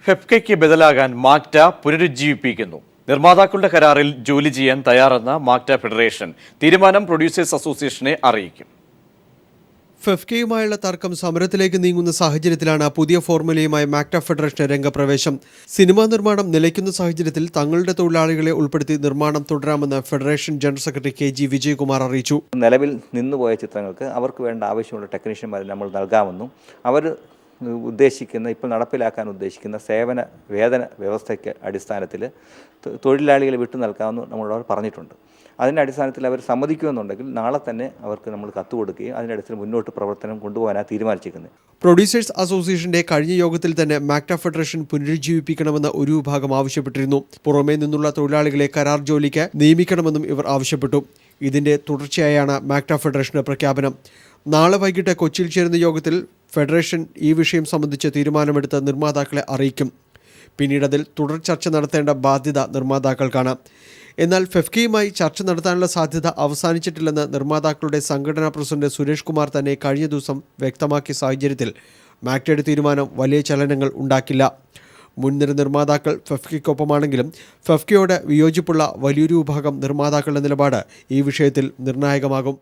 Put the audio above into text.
ഫെഫ്കയ്ക്ക് ബദലാകാൻ മാക്ട പുനരുജ്ജീവിപ്പിക്കുന്നു. നിർമ്മാതാക്കളുടെ കരാറിൽ ജോലി ചെയ്യാൻ തയ്യാറെന്ന മാക്ട ഫെഡറേഷൻ തീരുമാനം പ്രൊഡ്യൂസേഴ്സ് അസോസിയേഷനെ അറിയിക്കും. ഫെഫ്കയുമായുള്ള തർക്കം സമരത്തിലേക്ക് നീങ്ങുന്ന സാഹചര്യത്തിലാണ് പുതിയ ഫോർമുലയുമായി മാക്ട ഫെഡറേഷന് രംഗപ്രവേശം. സിനിമാ നിർമ്മാണം നിലയ്ക്കുന്ന സാഹചര്യത്തിൽ തങ്ങളുടെ തൊഴിലാളികളെ ഉൾപ്പെടുത്തി നിർമ്മാണം തുടരാമെന്ന് federation general secretary KG Vijayakumar അറിയിച്ചു. നിലവിൽ നിന്നുപോയ ചിത്രങ്ങൾക്ക് അവർക്ക് വേണ്ട ആവശ്യമുള്ള ടെക്നീഷ്യന്മാരെ നമ്മൾ നൽകാമെന്നും അവർ ഉദ്ദേശിക്കുന്ന ഇപ്പോൾ നടപ്പിലാക്കാൻ ഉദ്ദേശിക്കുന്ന സേവന വേതന വ്യവസ്ഥയ്ക്ക് അടിസ്ഥാനത്തിൽ തൊഴിലാളികളെ വിട്ടു നൽകാമെന്ന് നമ്മളോട് പറഞ്ഞിട്ടുണ്ട്. അതിൻ്റെ അടിസ്ഥാനത്തിൽ അവർ സമ്മതിക്കുമെന്നുണ്ടെങ്കിൽ നാളെ തന്നെ അവർക്ക് നമ്മൾ കത്ത് കൊടുക്കുകയും അതിൻ്റെ അടിസ്ഥാനത്തിൽ മുന്നോട്ട് പ്രവർത്തനം കൊണ്ടുപോകാനാണ് തീരുമാനിച്ചിരിക്കുന്നത്. പ്രൊഡ്യൂസേഴ്സ് അസോസിയേഷന്റെ കഴിഞ്ഞ യോഗത്തിൽ തന്നെ മാക്ട ഫെഡറേഷൻ പുനരുജ്ജീവിപ്പിക്കണമെന്ന് ഒരു വിഭാഗം ആവശ്യപ്പെട്ടിരുന്നു. പുറമേ നിന്നുള്ള തൊഴിലാളികളെ കരാർ ജോലിക്ക് നിയമിക്കണമെന്നും ഇവർ ആവശ്യപ്പെട്ടു. ഇതിന്റെ തുടർച്ചയായാണ് മാക്ട ഫെഡറേഷന്റെ പ്രഖ്യാപനം. നാളെ വൈകിട്ട് കൊച്ചിയിൽ ചേരുന്ന യോഗത്തിൽ ഫെഡറേഷൻ ഈ വിഷയം സംബന്ധിച്ച് തീരുമാനമെടുത്ത് നിർമ്മാതാക്കളെ അറിയിക്കും. പിന്നീട് അതിൽ തുടർ ചർച്ച നടത്തേണ്ട ബാധ്യത നിർമ്മാതാക്കൾക്കാണ്. എന്നാൽ ഫെഫ്കയുമായി ചർച്ച നടത്താനുള്ള സാധ്യത അവസാനിച്ചിട്ടില്ലെന്ന് നിർമ്മാതാക്കളുടെ സംഘടനാ പ്രസിഡന്റ് സുരേഷ് കുമാർ തന്നെ കഴിഞ്ഞ ദിവസം വ്യക്തമാക്കിയ സാഹചര്യത്തിൽ മാക്ടയുടെ തീരുമാനം വലിയ ചലനങ്ങൾ ഉണ്ടാക്കില്ല. മുൻനിര നിർമ്മാതാക്കൾ ഫെഫ്കയ്ക്കൊപ്പമാണെങ്കിലും ഫെഫ്കയോട് വിയോജിപ്പുള്ള വലിയൊരു വിഭാഗം നിർമ്മാതാക്കളുടെ നിലപാട് ഈ വിഷയത്തിൽ നിർണായകമാകും.